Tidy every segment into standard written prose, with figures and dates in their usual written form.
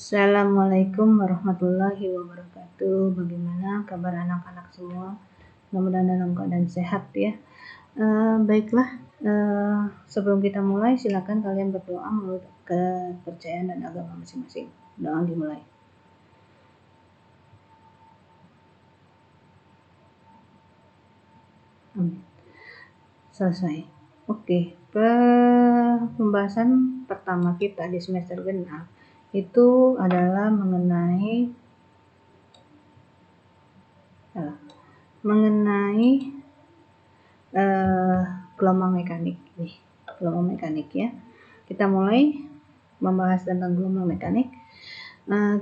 Assalamualaikum warahmatullahi wabarakatuh. Bagaimana kabar anak-anak semua? Mudah-mudahan dalam keadaan sehat ya. Baiklah, sebelum kita mulai silakan kalian berdoa menurut kepercayaan dan agama masing-masing. Doa dimulai. Amin. Selesai. Oke, pembahasan pertama kita di semester genap itu adalah mengenai gelombang mekanik nih, gelombang mekanik ya. Kita mulai membahas tentang gelombang mekanik.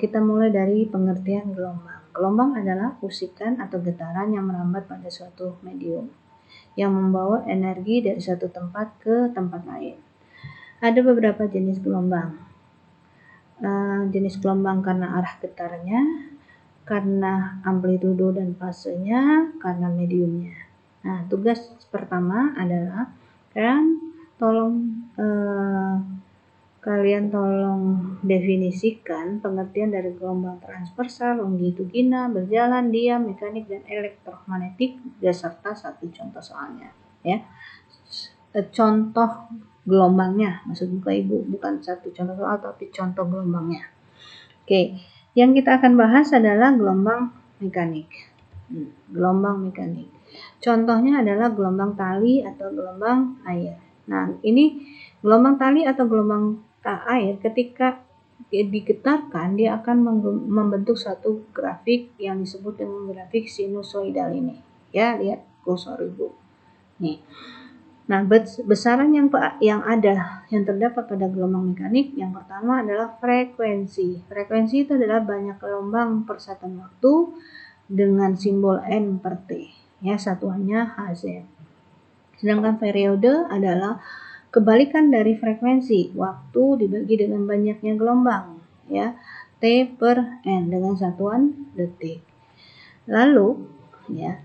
Kita mulai dari pengertian gelombang. Gelombang adalah pusikan atau getaran yang merambat pada suatu medium yang membawa energi dari suatu tempat ke tempat lain. Ada beberapa jenis gelombang. Jenis gelombang karena arah getarnya, karena amplitudo dan fasenya, karena mediumnya. Nah, tugas pertama adalah kalian tolong definisikan pengertian dari gelombang transversal, longitudinal, berjalan, diam, mekanik, dan elektromagnetik beserta satu contoh soalnya ya. Contoh gelombangnya, maksud buka ibu, bukan satu contoh soal tapi contoh gelombangnya. Oke, yang kita akan bahas adalah gelombang mekanik. Gelombang mekanik. Contohnya adalah gelombang tali atau gelombang air. Nah, ini gelombang tali atau gelombang air ketika digetarkan dia akan membentuk suatu grafik yang disebut dengan grafik sinusoidal ini. Ya, lihat kursor ibu. Nih. Nah, besaran yang ada yang terdapat pada gelombang mekanik yang pertama adalah frekuensi. Frekuensi itu adalah banyak gelombang per satuan waktu dengan simbol N per T. Ya, satuannya Hz. Sedangkan periode adalah kebalikan dari frekuensi, waktu dibagi dengan banyaknya gelombang, ya, T per N dengan satuan detik. Lalu, ya,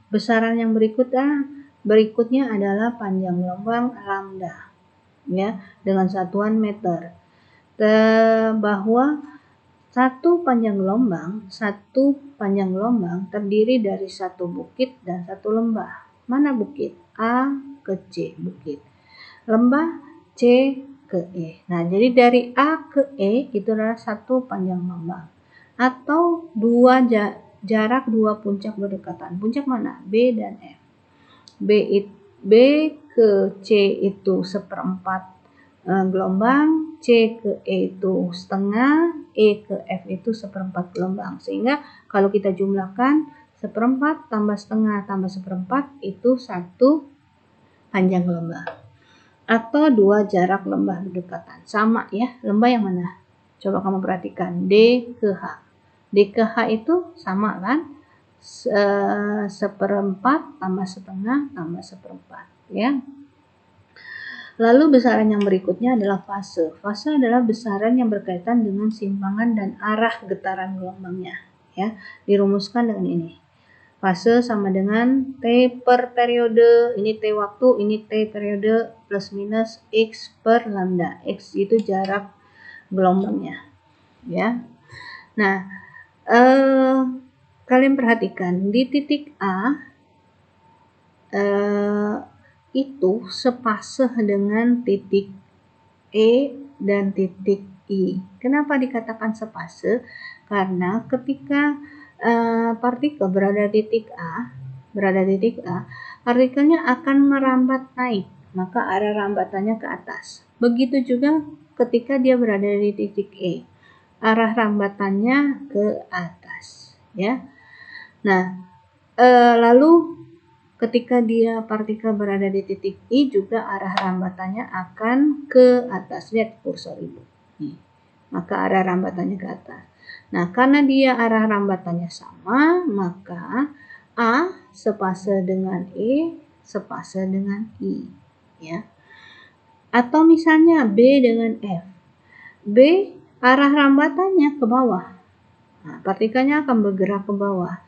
besaran yang berikutnya adalah panjang gelombang lambda, ya, dengan satuan meter. Bahwa satu panjang gelombang terdiri dari satu bukit dan satu lembah. Mana bukit? A ke C bukit. Lembah C ke E. Nah, jadi dari A ke E itu adalah satu panjang gelombang. Atau jarak dua puncak berdekatan. Puncak mana? B dan F. B ke C itu seperempat gelombang, C ke E itu setengah, E ke F itu seperempat gelombang. Sehingga kalau kita jumlahkan seperempat tambah setengah tambah seperempat itu satu panjang gelombang. Atau dua jarak lembah berdekatan. Sama ya, lembah yang mana? Coba kamu perhatikan, D ke H. D ke H itu sama kan? Seperempat tambah setengah tambah seperempat ya. Lalu besaran yang berikutnya adalah fase. Fase adalah besaran yang berkaitan dengan simpangan dan arah getaran gelombangnya ya. Dirumuskan dengan ini. Fase sama dengan T per periode, ini T waktu, ini T periode plus minus X per lambda. X itu jarak gelombangnya ya. Nah, kalian perhatikan di titik A itu sepaseh dengan titik E dan titik I. Kenapa dikatakan sepaseh? Karena ketika partikel berada di titik A, partikelnya akan merambat naik, maka arah rambatannya ke atas. Begitu juga ketika dia berada di titik E, arah rambatannya ke atas ya. Nah, lalu ketika partikel berada di titik I juga arah rambatannya akan ke atas. Lihat kursor ibu nih, maka arah rambatannya ke atas. Nah, karena dia arah rambatannya sama, maka A sepase dengan E sepase dengan I ya. Atau misalnya B dengan F. B arah rambatannya ke bawah. Nah, partikelnya akan bergerak ke bawah.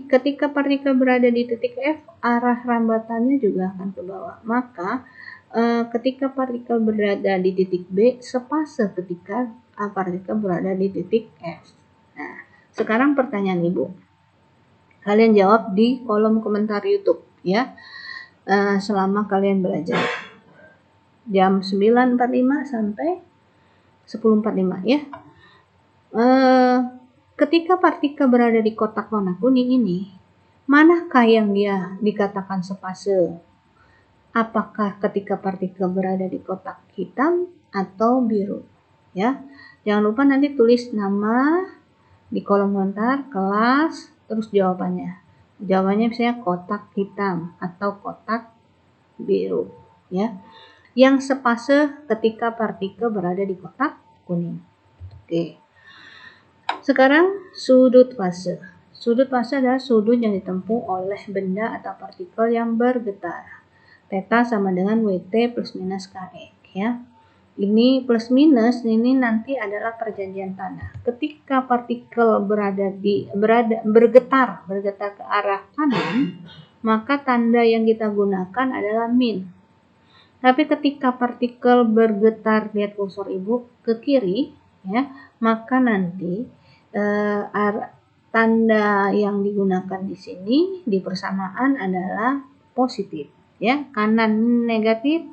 Ketika partikel berada di titik F, arah rambatannya juga akan ke bawah. Maka ketika partikel berada di titik B, sepase ketika A partikel berada di titik F. Nah, sekarang pertanyaan Ibu. Kalian jawab di kolom komentar YouTube ya. Selama kalian belajar. Jam 9.45 sampai 10.45 ya. Ketika partikel berada di kotak warna kuning ini, manakah yang dia dikatakan sefase? Apakah ketika partikel berada di kotak hitam atau biru? Ya, jangan lupa nanti tulis nama di kolom komentar, kelas, terus jawabannya. Jawabannya misalnya kotak hitam atau kotak biru. Ya, yang sepase ketika partikel berada di kotak kuning. Oke. Sekarang sudut fase. Sudut fase adalah sudut yang ditempuh oleh benda atau partikel yang bergetar. Theta sama dengan WT plus minus KX ya. Ini plus minus ini nanti adalah perjanjian tanda. Ketika partikel bergetar ke arah kanan, maka tanda yang kita gunakan adalah min. Tapi ketika partikel bergetar, lihat kursor Ibu, ke kiri ya, maka nanti tanda yang digunakan di sini di persamaan adalah positif ya, kanan negatif,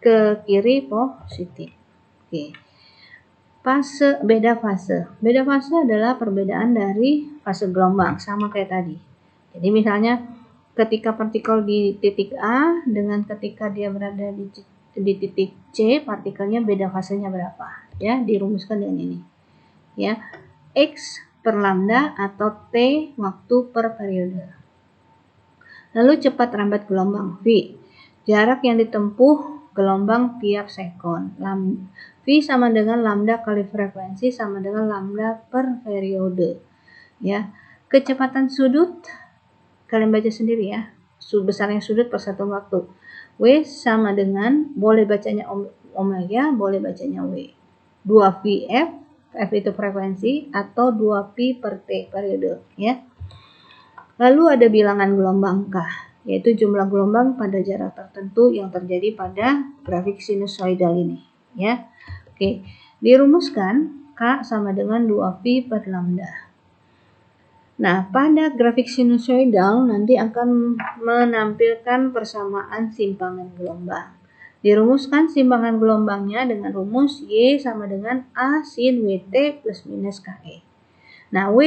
ke kiri positif. Oke. Beda fase adalah perbedaan dari fase gelombang, sama kayak tadi. Jadi misalnya ketika partikel di titik A dengan ketika dia berada di titik C, partikelnya beda fasenya berapa ya, dirumuskan dengan ini ya, X per lambda atau T waktu per periode. Lalu cepat lambat gelombang V, jarak yang ditempuh gelombang tiap sekon. V sama dengan lambda kali frekuensi sama dengan lambda per periode ya. Kecepatan sudut kalian baca sendiri ya, besarnya sudut per satu waktu. W sama dengan, boleh bacanya omega, boleh bacanya W, 2VF, F itu frekuensi, atau 2Pi per T periode ya. Lalu ada bilangan gelombang K, yaitu jumlah gelombang pada jarak tertentu yang terjadi pada grafik sinusoidal ini ya. Oke, dirumuskan K sama dengan 2Pi per lambda. Nah, pada grafik sinusoidal nanti akan menampilkan persamaan simpangan gelombang. Dirumuskan simpangan gelombangnya dengan rumus Y sama dengan A sin WT plus minus KE. Nah, W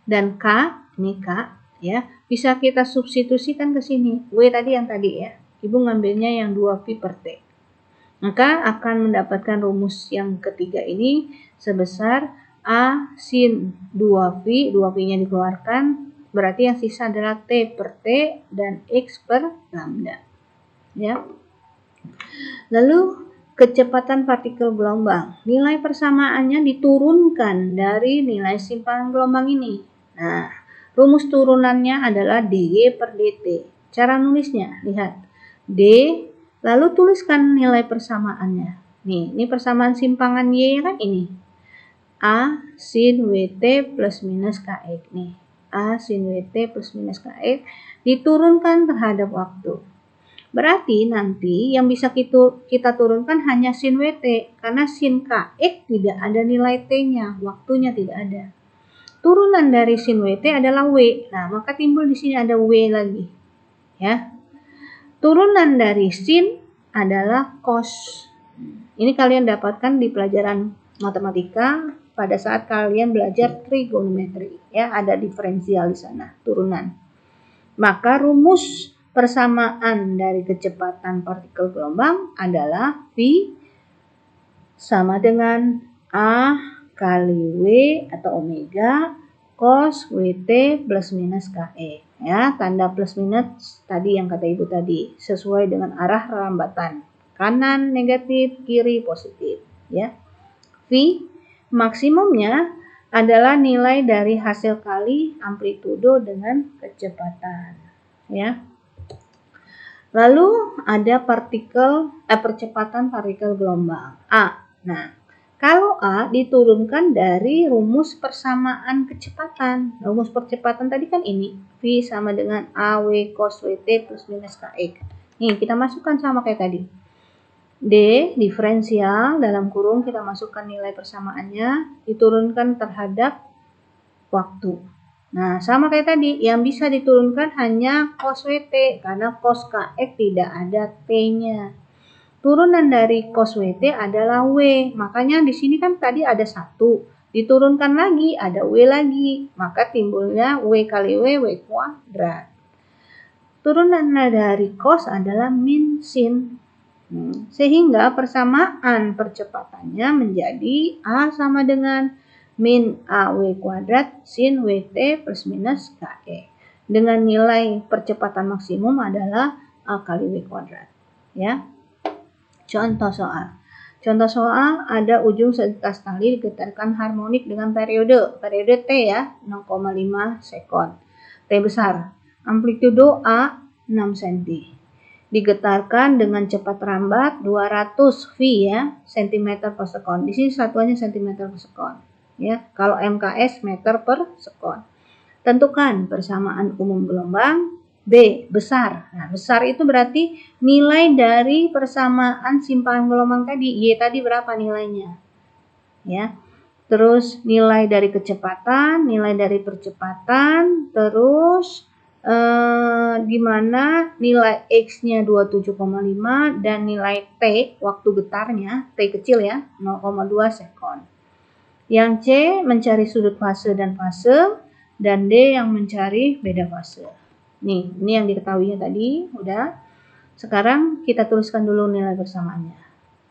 dan K, ini K ya, bisa kita substitusikan ke sini. W tadi yang tadi ya, Ibu ngambilnya yang 2Pi per T. Maka akan mendapatkan rumus yang ketiga ini sebesar A sin 2Pi, 2Pi-nya dikeluarkan, berarti yang sisa adalah T per T dan X per lambda. Ya. Lalu kecepatan partikel gelombang, nilai persamaannya diturunkan dari nilai simpangan gelombang ini. Nah, rumus turunannya adalah dy per dt. Cara nulisnya, lihat. D, lalu tuliskan nilai persamaannya. Nih, ini persamaan simpangan Y kan ini. A sin WT plus minus KX nih. A sin WT plus minus KX diturunkan terhadap waktu. Berarti nanti yang bisa kita turunkan hanya sin WT, karena sin KX tidak ada nilai T-nya, waktunya tidak ada. Turunan dari sin WT adalah W. Nah, maka timbul di sini ada W lagi. Ya. Turunan dari sin adalah cos. Ini kalian dapatkan di pelajaran matematika pada saat kalian belajar trigonometri, ya, ada diferensial di sana, turunan. Maka rumus persamaan dari kecepatan partikel gelombang adalah V sama dengan A kali W atau omega cos WT plus minus KE. Ya, tanda plus minus tadi yang kata Ibu tadi, sesuai dengan arah rambatan. Kanan negatif, kiri positif. Ya. V maksimumnya adalah nilai dari hasil kali amplitudo dengan kecepatan. Ya. Lalu ada percepatan partikel gelombang A. Nah, kalau A diturunkan dari rumus persamaan kecepatan. Rumus percepatan tadi kan ini, V sama dengan AW cos WT plus minus KX. Nih, kita masukkan sama kayak tadi. D, diferensial, dalam kurung kita masukkan nilai persamaannya, diturunkan terhadap waktu. Nah, sama kayak tadi, yang bisa diturunkan hanya cos WT, karena cos KX tidak ada T-nya. Turunan dari cos WT adalah W, makanya di sini kan tadi ada 1, diturunkan lagi, ada W lagi, maka timbulnya W kali W kuadrat. Turunan dari cos adalah min sin. Sehingga persamaan percepatannya menjadi A sama dengan min AW kuadrat sin WT plus minus KE. Dengan nilai percepatan maksimum adalah A kali W kuadrat. Ya. Contoh soal. Contoh soal, ada ujung segetas tali digetarkan harmonik dengan periode T ya, 0,5 sekon. T besar. Amplitudo A 6 cm. Digetarkan dengan cepat rambat 200 V ya, cm per sekon. Di sini satuannya cm per sekon. Ya, kalau MKS meter per sekon. Tentukan persamaan umum gelombang. B, besar. Nah, besar itu berarti nilai dari persamaan simpangan gelombang tadi. Y tadi berapa nilainya? Ya. Terus nilai dari kecepatan, nilai dari percepatan, terus di mana nilai X-nya 27,5 dan nilai T, waktu getarnya, T kecil ya, 0,2 sekon. Yang C mencari sudut fase dan fase, dan D yang mencari beda fase. Nih, ini yang diketahuinya tadi, udah. Sekarang kita tuliskan dulu nilai bersamaannya.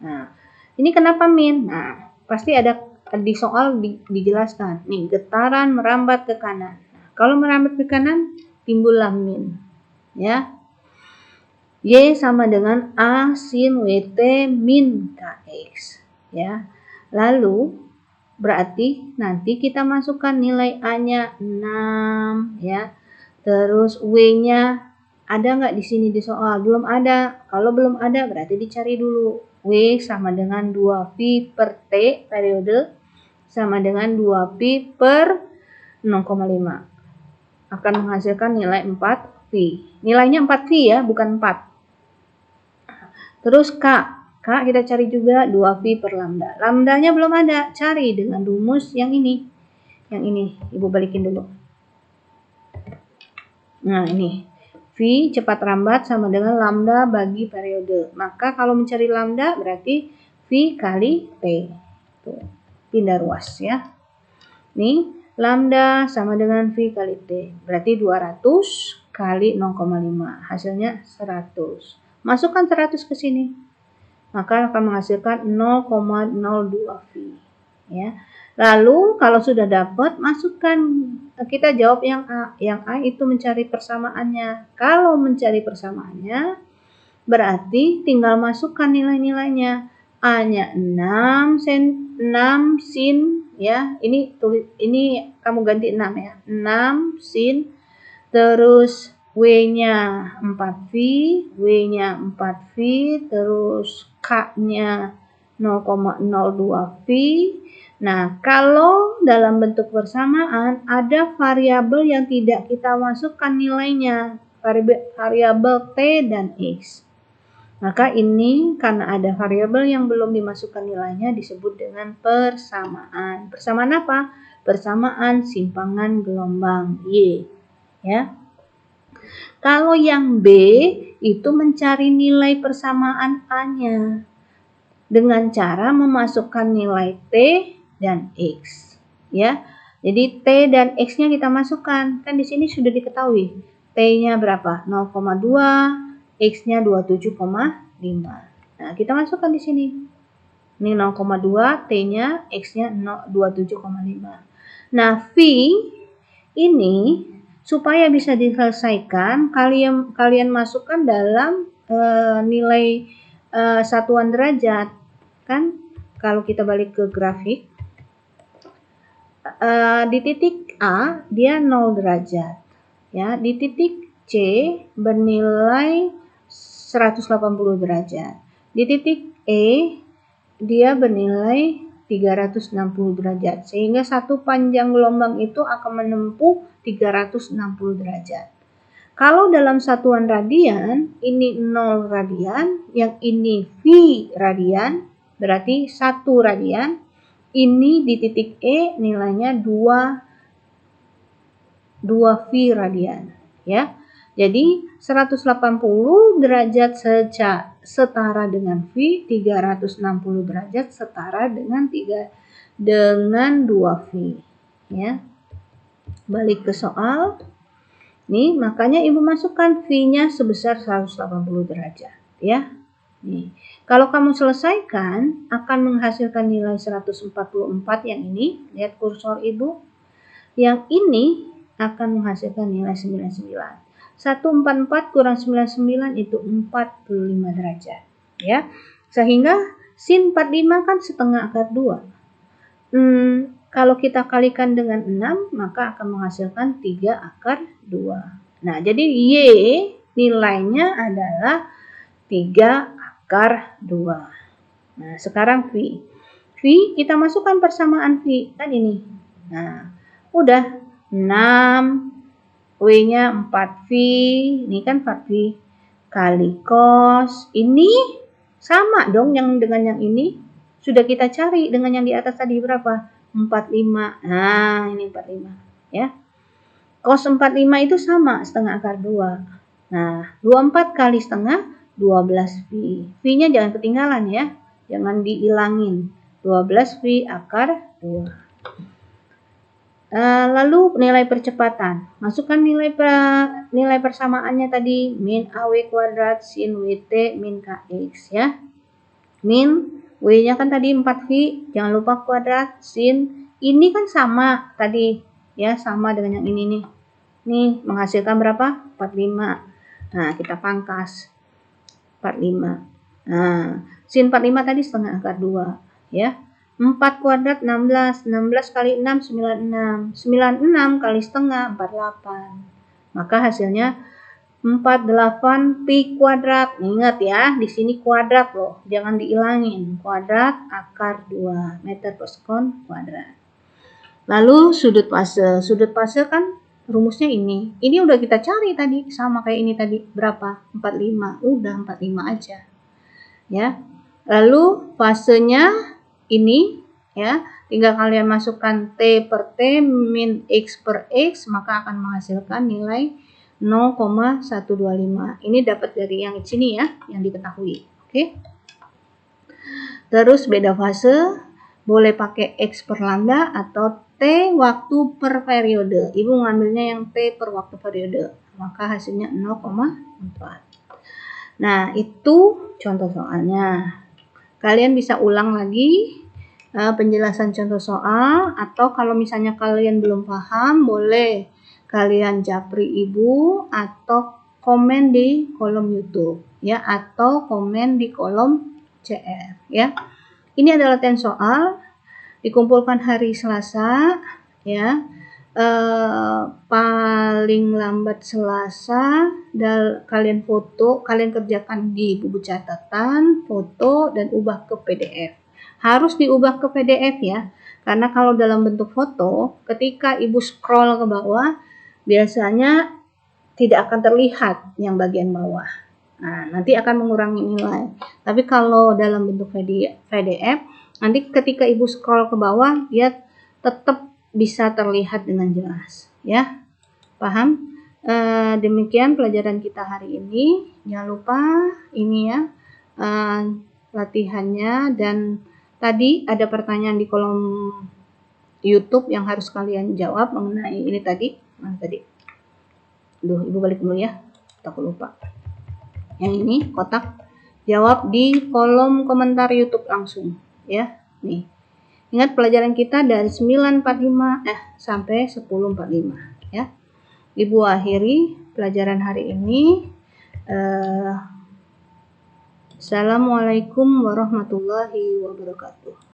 Nah, ini kenapa min? Nah, pasti ada di soal dijelaskan. Nih, getaran merambat ke kanan. Nah, kalau merambat ke kanan, timbullah min. Ya. Y sama dengan A sin WT min KX. Ya. Lalu berarti nanti kita masukkan nilai A-nya 6 ya. Terus W-nya ada nggak di sini di soal? Belum ada. Kalau belum ada berarti dicari dulu. W sama dengan 2V per T periode sama dengan 2V per 0,5. Akan menghasilkan nilai 4V. Nilainya 4V ya, bukan 4. Terus K kita cari juga 2V per lambda. Lambdanya belum ada, cari dengan rumus yang ini. Yang ini, Ibu balikin dulu. Nah, ini. V cepat rambat sama dengan lambda bagi periode. Maka kalau mencari lambda berarti V kali T. Tuh, pindah ruas ya. Nih, lambda sama dengan V kali T. Berarti 200 kali 0,5. Hasilnya 100. Masukkan 100 ke sini. Maka akan menghasilkan 0,02 V. Ya. Lalu kalau sudah dapat, masukkan, kita jawab yang A. Yang A itu mencari persamaannya. Kalau mencari persamaannya, berarti tinggal masukkan nilai-nilainya. A-nya 6 sin ya. Ini kamu ganti 6 ya. 6 sin, terus W-nya 4V, W-nya 4V, terus K-nya 0,02V. Nah, kalau dalam bentuk bersamaan ada variabel yang tidak kita masukkan nilainya, variabel T dan X. Maka ini karena ada variabel yang belum dimasukkan nilainya disebut dengan persamaan. Persamaan apa? Persamaan simpangan gelombang Y. Ya. Kalau yang B itu mencari nilai persamaan A-nya dengan cara memasukkan nilai T dan X. Ya. Jadi T dan X-nya kita masukkan. Kan di sini sudah diketahui. T-nya berapa? 0,2, X-nya 27,5. Nah, kita masukkan di sini. Ini 0,2, T-nya, X-nya 27,5. Nah, V ini supaya bisa diselesaikan, kalian masukkan dalam nilai satuan derajat. Kan kalau kita balik ke grafik, di titik A dia 0 derajat. Ya, di titik C bernilai 180 derajat. Di titik E dia bernilai 360 derajat. Sehingga satu panjang gelombang itu akan menempuh 360 derajat. Kalau dalam satuan radian, ini 0 radian, yang ini V radian, berarti 1 radian. Ini di titik E nilainya 2 V radian, ya. Jadi 180 derajat setara dengan V, 360 derajat setara dengan 2V, ya. Balik ke soal. Nih, makanya Ibu masukkan V-nya sebesar 180 derajat, ya. Nih, kalau kamu selesaikan akan menghasilkan nilai 144 yang ini, lihat kursor Ibu. Yang ini akan menghasilkan nilai 99. 144 kurang 99 itu 45 derajat, ya. Sehingga sin 45 kan setengah akar 2. Kalau kita kalikan dengan 6, maka akan menghasilkan 3 akar 2. Nah, jadi Y nilainya adalah 3 akar 2. Nah, sekarang V. V kita masukkan persamaan V, kan ini. Nah, udah 6, W-nya 4V, ini kan 4V, kali cos, ini sama dong yang dengan yang ini. Sudah kita cari dengan yang di atas tadi berapa? 45. Nah, ini 45, ya. Cos 45 itu sama setengah akar 2. Nah, 24 kali setengah 12V. V-nya jangan ketinggalan ya. Jangan dihilangin. 12V akar 2. Lalu nilai percepatan. Masukkan nilai persamaannya tadi. Min AW kuadrat sin WT min KX, ya. Min W-nya kan tadi 4V, jangan lupa kuadrat, sin, ini kan sama tadi, ya, sama dengan yang ini nih. Nih, menghasilkan berapa? 45. Nah, kita pangkas 45. Nah, sin 45 tadi setengah akar 2, ya. 4 kuadrat 16, 16 kali 6 96, 96 kali setengah 48. Maka hasilnya 48 pi kuadrat. Ingat ya, di sini kuadrat loh, jangan diilangin. Kuadrat akar 2 meter per sekon kuadrat. Lalu sudut fase. Sudut fase kan rumusnya ini. Ini udah kita cari tadi, sama kayak ini tadi. Berapa? 45. Udah 45 aja. Ya. Lalu fasenya ini, ya, tinggal kalian masukkan T per T min X per X, maka akan menghasilkan nilai 0,125. Ini dapat dari yang sini ya, yang diketahui. Oke. Terus beda fase, boleh pakai X per lambda atau T waktu per periode. Ibu ngambilnya yang T per waktu periode. Maka hasilnya 0,4. Nah, itu contoh soalnya. Kalian bisa ulang lagi penjelasan contoh soal, atau kalau misalnya kalian belum paham, boleh kalian japri Ibu atau komen di kolom YouTube, ya, atau komen di kolom CR, ya. Ini adalah latihan soal dikumpulkan hari Selasa, ya. Paling lambat Selasa, dan kalian foto, kalian kerjakan di buku catatan, foto, dan ubah ke PDF. Harus diubah ke PDF ya, karena kalau dalam bentuk foto, ketika Ibu scroll ke bawah, biasanya tidak akan terlihat yang bagian bawah. Nah, nanti akan mengurangi nilai. Tapi kalau dalam bentuk PDF, nanti ketika Ibu scroll ke bawah, dia tetap bisa terlihat dengan jelas. Ya, paham? Demikian pelajaran kita hari ini. Jangan lupa ini ya, latihannya. Dan tadi ada pertanyaan di kolom YouTube yang harus kalian jawab mengenai ini tadi. Nah, tadi. Ibu balik dulu ya. Takut lupa. Yang ini kotak, jawab di kolom komentar YouTube langsung ya. Nih. Ingat pelajaran kita dari 9.45 sampai 10.45 ya. Ibu akhiri pelajaran hari ini. Assalamualaikum warahmatullahi wabarakatuh.